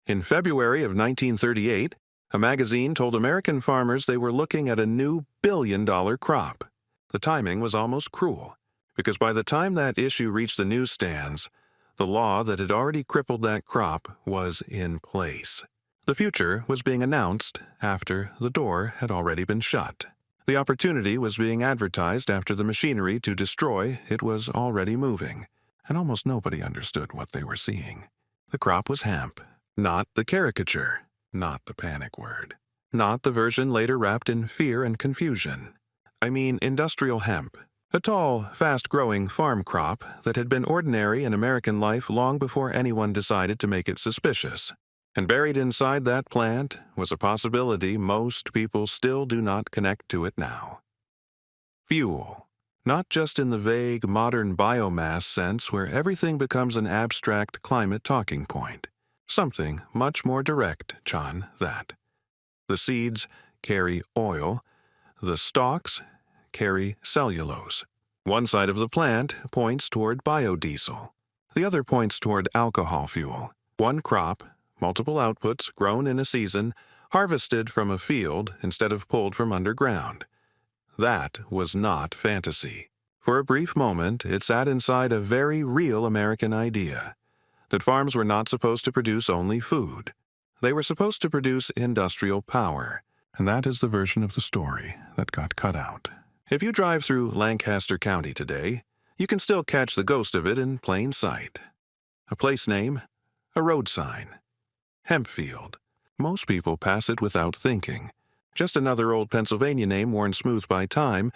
In February of 1938, a magazine told American farmers they were looking at a new billion-dollar crop. The timing was almost cruel, because by the time that issue reached the newsstands, the law that had already crippled that crop was in place. The future was being announced after the door had already been shut. The opportunity was being advertised after the machinery to destroy it was already moving, and almost nobody understood what they were seeing. The crop was hemp, not the caricature, not the panic word, not the version later wrapped in fear and confusion. I mean industrial hemp, a tall, fast-growing farm crop that had been ordinary in American life long before anyone decided to make it suspicious. And buried inside that plant was a possibility most people still do not connect to it now. Fuel. Not just in the vague modern biomass sense where everything becomes an abstract climate talking point. Something much more direct, John, that. The seeds carry oil. The stalks carry cellulose. One side of the plant points toward biodiesel. The other points toward alcohol fuel. One crop, multiple outputs grown in a season, harvested from a field instead of pulled from underground. That was not fantasy. For a brief moment, it sat inside a very real American idea, that farms were not supposed to produce only food. They were supposed to produce industrial power, and that is the version of the story that got cut out. If you drive through Lancaster County today, you can still catch the ghost of it in plain sight. A place name, a road sign. Hemp field. Most people pass it without thinking. Just another old Pennsylvania name worn smooth by time,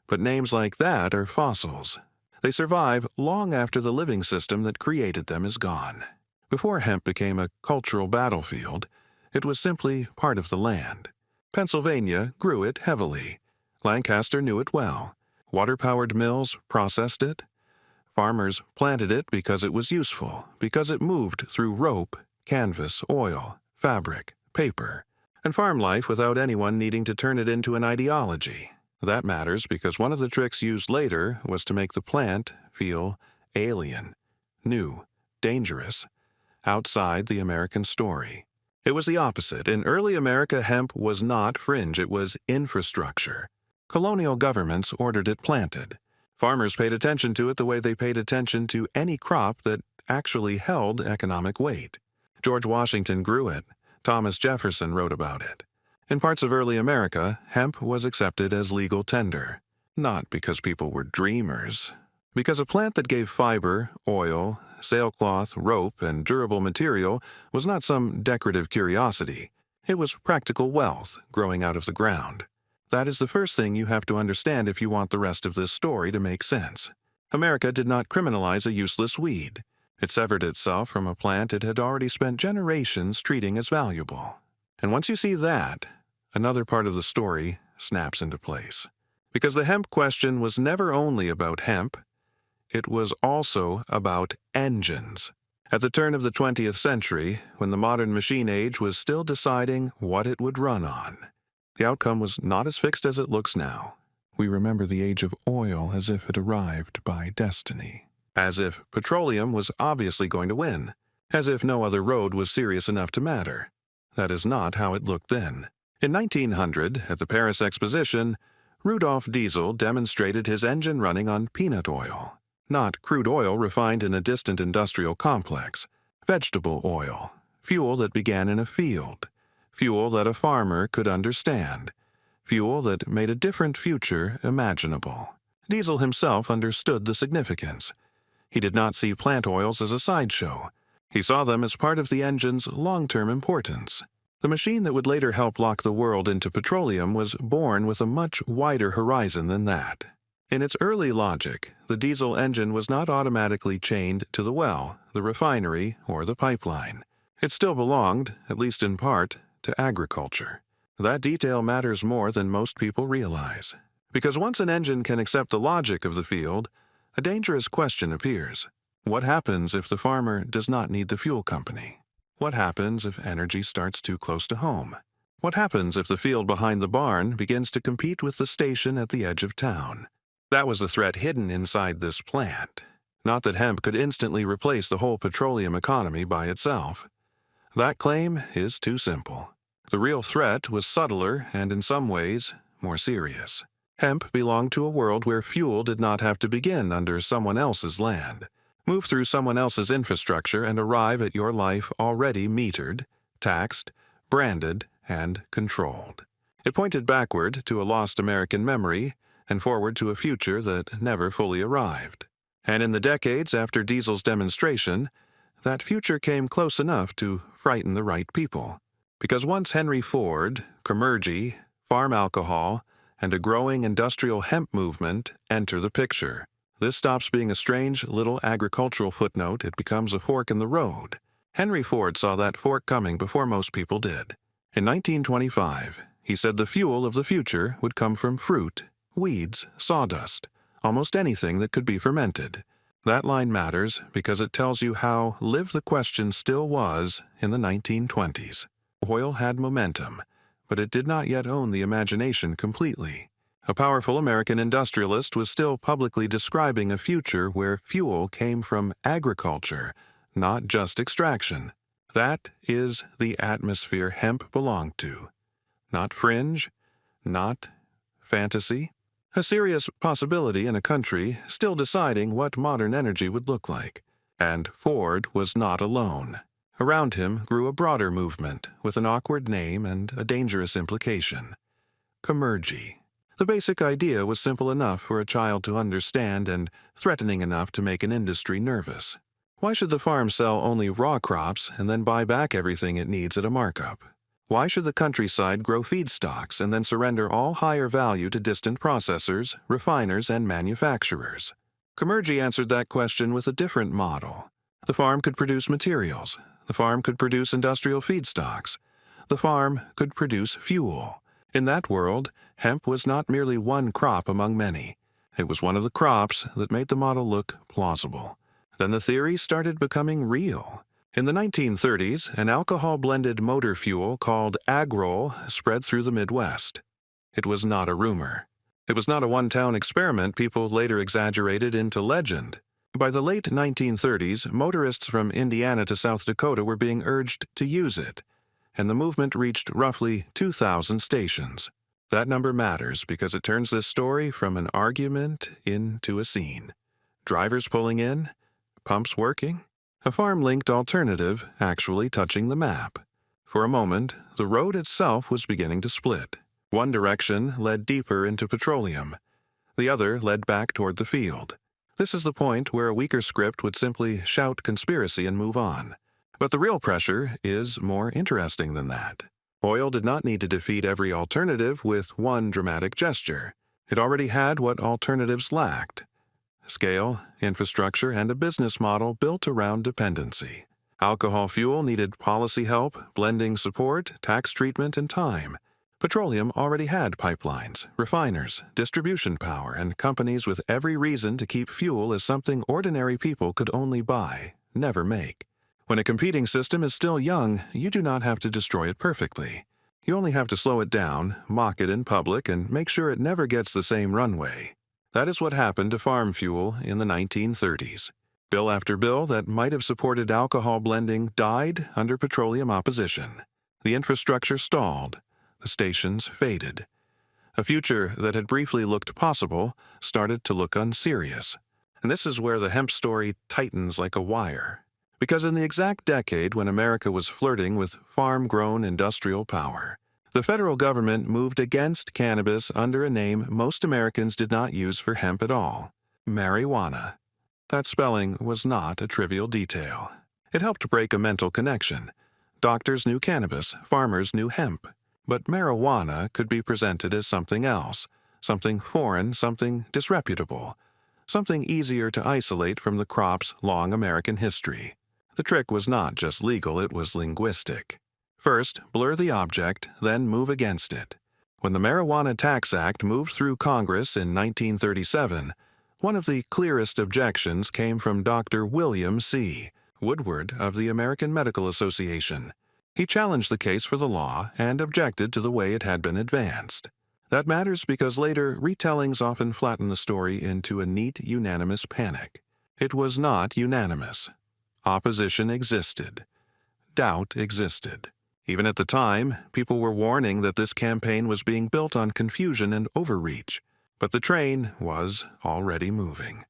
but names like that are fossils. They survive long after the living system that created them is gone. Before hemp became a cultural battlefield, it was simply part of the land. Pennsylvania grew it heavily. Lancaster knew it well. Water-powered mills processed it. Farmers planted it because it was useful, because it moved through rope, canvas, oil, fabric, paper, and farm life without anyone needing to turn it into an ideology. That matters because one of the tricks used later was to make the plant feel alien, new, dangerous, outside the American story. It was the opposite. In early America, hemp was not fringe, it was infrastructure. Colonial governments ordered it planted. Farmers paid attention to it the way they paid attention to any crop that actually held economic weight. George Washington grew it. Thomas Jefferson wrote about it. In parts of early America, hemp was accepted as legal tender. Not because people were dreamers. Because a plant that gave fiber, oil, sailcloth, rope, and durable material was not some decorative curiosity. It was practical wealth growing out of the ground. That is the first thing you have to understand if you want the rest of this story to make sense. America did not criminalize a useless weed. It severed itself from a plant it had already spent generations treating as valuable. And once you see that, another part of the story snaps into place. Because the hemp question was never only about hemp, it was also about engines. At the turn of the 20th century, when the modern machine age was still deciding what it would run on, the outcome was not as fixed as it looks now. We remember the age of oil as if it arrived by destiny. As if petroleum was obviously going to win. As if no other road was serious enough to matter. That is not how it looked then. In 1900, at the Paris Exposition, Rudolf Diesel demonstrated his engine running on peanut oil. Not crude oil refined in a distant industrial complex. Vegetable oil. Fuel that began in a field. Fuel that a farmer could understand. Fuel that made a different future imaginable. Diesel himself understood the significance. He did not see plant oils as a sideshow. He saw them as part of the engine's long-term importance. The machine that would later help lock the world into petroleum was born with a much wider horizon than that. In its early logic, the diesel engine was not automatically chained to the well, the refinery, or the pipeline. It still belonged, at least in part, to agriculture. That detail matters more than most people realize. Because once an engine can accept the logic of the field, a dangerous question appears. What happens if the farmer does not need the fuel company? What happens if energy starts too close to home? What happens if the field behind the barn begins to compete with the station at the edge of town? That was the threat hidden inside this plant. Not that hemp could instantly replace the whole petroleum economy by itself. That claim is too simple. The real threat was subtler and, in some ways, more serious. Hemp belonged to a world where fuel did not have to begin under someone else's land, move through someone else's infrastructure, and arrive at your life already metered, taxed, branded, and controlled. It pointed backward to a lost American memory and forward to a future that never fully arrived. And in the decades after Diesel's demonstration, that future came close enough to frighten the right people. Because once Henry Ford, Comergy, farm alcohol, and a growing industrial hemp movement enter the picture, this stops being a strange little agricultural footnote. It becomes a fork in the road. Henry Ford saw that fork coming before most people did. In 1925, he said the fuel of the future would come from fruit, weeds, sawdust, almost anything that could be fermented. That line matters because it tells you how live the question still was in the 1920s. Oil had momentum, but it did not yet own the imagination completely. A powerful American industrialist was still publicly describing a future where fuel came from agriculture, not just extraction. That is the atmosphere hemp belonged to. Not fringe, not fantasy. A serious possibility in a country still deciding what modern energy would look like. And Ford was not alone. Around him grew a broader movement with an awkward name and a dangerous implication. Comergy. The basic idea was simple enough for a child to understand and threatening enough to make an industry nervous. Why should the farm sell only raw crops and then buy back everything it needs at a markup? Why should the countryside grow feedstocks and then surrender all higher value to distant processors, refiners, and manufacturers? Comergy answered that question with a different model. The farm could produce materials. The farm could produce industrial feedstocks. The farm could produce fuel. In that world, hemp was not merely one crop among many. It was one of the crops that made the model look plausible. Then the theory started becoming real. In the 1930s, an alcohol-blended motor fuel called agrol spread through the Midwest. It was not a rumor. It was not a one-town experiment people later exaggerated into legend. By the late 1930s, motorists from Indiana to South Dakota were being urged to use it, and the movement reached roughly 2,000 stations. That number matters because it turns this story from an argument into a scene. Drivers pulling in, pumps working, a farm-linked alternative actually touching the map. For a moment, the road itself was beginning to split. One direction led deeper into petroleum. The other led back toward the field. This is the point where a weaker script would simply shout conspiracy and move on. But the real pressure is more interesting than that. Oil did not need to defeat every alternative with one dramatic gesture. It already had what alternatives lacked: scale, infrastructure, and a business model built around dependency. Alcohol fuel needed policy help, blending support, tax treatment, and time. Petroleum already had pipelines, refiners, distribution power, and companies with every reason to keep fuel as something ordinary people could only buy, never make. When a competing system is still young, you do not have to destroy it perfectly. You only have to slow it down, mock it in public, and make sure it never gets the same runway. That is what happened to farm fuel in the 1930s. Bill after bill that might have supported alcohol blending died under petroleum opposition. The infrastructure stalled. The stations faded. A future that had briefly looked possible started to look unserious. And this is where the hemp story tightens like a wire. Because in the exact decade when America was flirting with farm-grown industrial power, the federal government moved against cannabis under a name most Americans did not use for hemp at all: marijuana. That spelling was not a trivial detail. It helped break a mental connection. Doctors knew cannabis, farmers knew hemp. But marijuana could be presented as something else, something foreign, something disreputable, something easier to isolate from the crop's long American history. The trick was not just legal, it was linguistic. First, blur the object, then move against it. When the Marijuana Tax Act moved through Congress in 1937, one of the clearest objections came from Dr. William C. Woodward of the American Medical Association. He challenged the case for the law and objected to the way it had been advanced. That matters because later retellings often flatten the story into a neat, unanimous panic. It was not unanimous. Opposition existed. doubt existed. Even at the time, people were warning that this campaign was being built on confusion and overreach. But the train was already moving.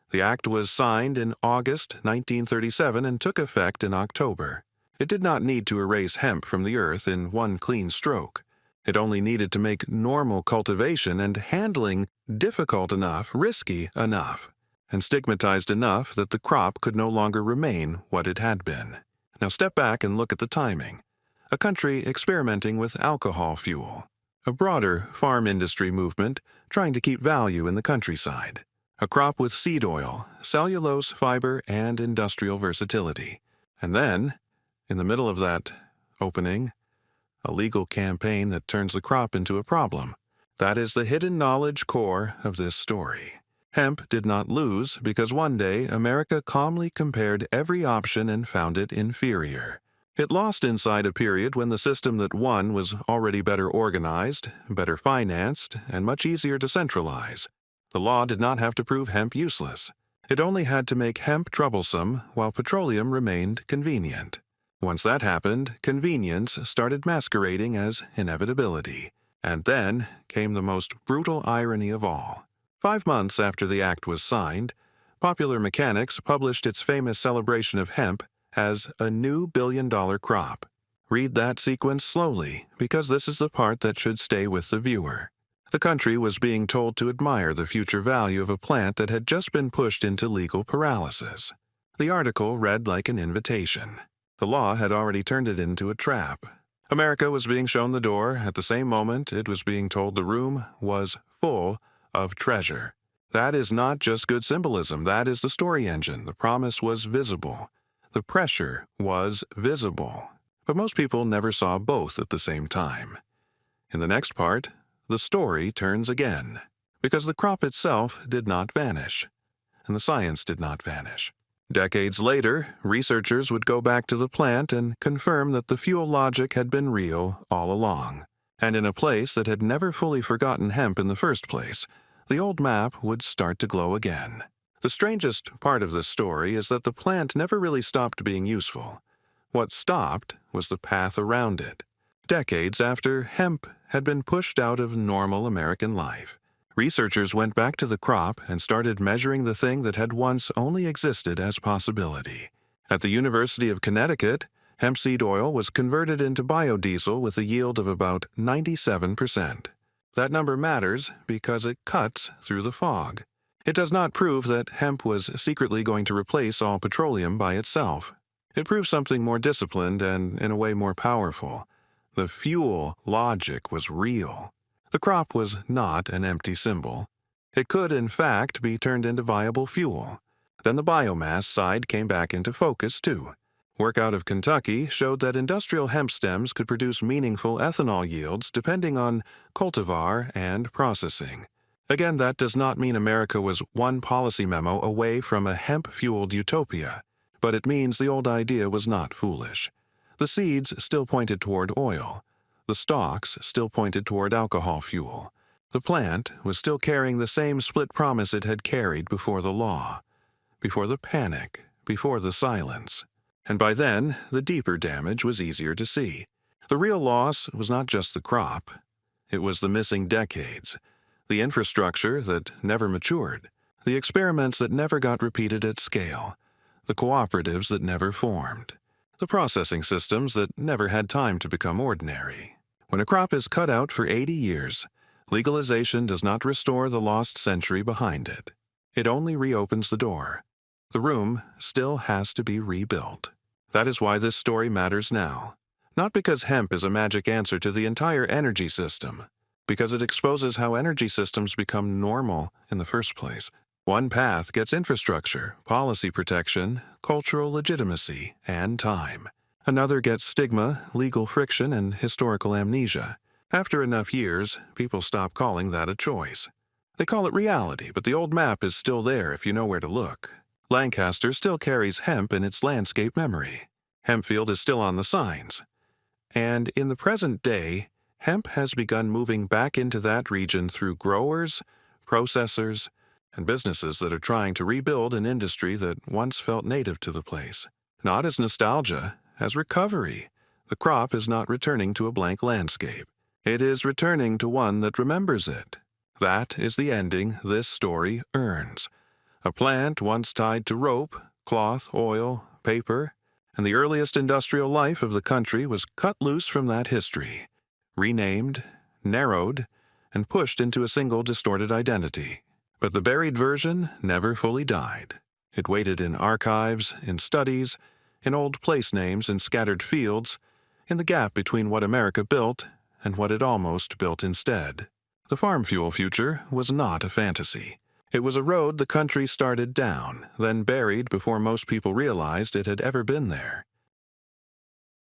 The act was signed in August 1937 and took effect in October. It did not need to erase hemp from the earth in one clean stroke. It only needed to make normal cultivation and handling difficult enough, risky enough, and stigmatized enough that the crop could no longer remain what it had been. Now step back and look at the timing. A country experimenting with alcohol fuel. A broader farm industry movement trying to keep value in the countryside. A crop with seed oil, cellulose, fiber, and industrial versatility. And then, in the middle of that opening, a legal campaign that turns the crop into a problem. That is the hidden knowledge core of this story. Hemp did not lose because one day America calmly compared every option and found it inferior. It lost inside a period when the system that won was already better organized, better financed, and much easier to centralize. The law did not have to prove hemp useless. It only had to make hemp troublesome while petroleum remained convenient. Once that happened, convenience started masquerading as inevitability. And then came the most brutal irony of all. 5 months after the act was signed, Popular Mechanics published its famous celebration of hemp as a new billion-dollar crop. Read that sequence slowly, because this is the part that should stay with the viewer. The country was being told to admire the future value of a plant that had just been pushed into legal paralysis. The article read like an invitation. The law had already turned it into a trap. America was being shown the door at the same moment it was being told the room was full of treasure. That is not just good symbolism, that is the story engine. The promise was visible. The pressure was visible. But most people never saw both at the same time. In the next part, the story turns again, because the crop itself did not vanish, and the science did not vanish. Decades later, researchers would go back to the plant and confirm that the fuel logic had been real all along. And in a place that had never fully forgotten hemp in the first place, the old map would start to glow again. The strangest part of this story is that the plant never really stopped being useful. What stopped was the path around it. Decades after hemp had been pushed out of normal American life, researchers went back to the crop and started measuring the thing that had once only existed as possibility. At the University of Connecticut, hemp seed oil was converted into biodiesel with a yield of about 97%. That number matters because it cuts through the fog. It does not prove that hemp was secretly going to replace all petroleum by itself. It proves something more disciplined and, in a way, more powerful. The fuel logic was real. The crop was not an empty symbol. It could, in fact, be turned into viable fuel. Then the biomass side came back into focus, too. Work out of Kentucky showed that industrial hemp stems could produce meaningful ethanol yields depending on cultivar and processing. Again, that does not mean America was one policy memo away from a hemp-fueled utopia, but it means the old idea was not foolish. The seeds still pointed toward oil. The stalks still pointed toward alcohol fuel. The plant was still carrying the same split promise it had carried before the law, before the panic, before the silence. And by then, the deeper damage was easier to see. The real loss was not just the crop. It was the missing decades, the infrastructure that never matured, the experiments that never got repeated at scale, the cooperatives that never formed, the processing systems that never had time to become ordinary. When a crop is cut out for 80 years, legalization does not restore the lost century behind it. It only reopens the door. The room still has to be rebuilt. That is why this story matters now. Not because hemp is a magic answer to the entire energy system, because it exposes how energy systems become normal in the first place. One path gets infrastructure, policy protection, cultural legitimacy, and time. Another gets stigma, legal friction, and historical amnesia. After enough years, people stop calling that a choice. They call it reality, but the old map is still there if you know where to look. Lancaster still carries hemp in its landscape memory. Hempfield is still on the signs. And in the present day, hemp has begun moving back into that region through growers, processors, and businesses that are trying to rebuild an industry that once felt native to the place. Not as nostalgia, as recovery. The crop is not returning to a blank landscape. It is returning to one that remembers it. That is the ending this story earns. A plant once tied to rope, cloth, oil, paper, and the earliest industrial life of the country was cut loose from that history, renamed, narrowed, and pushed into a single distorted identity. But the buried version never fully died. It waited in archives, in studies, in old place names and scattered fields, in the gap between what America built and what it almost built instead. The farm fuel future was not a fantasy. It was a road the country started down, then buried before most people realized it had ever been there.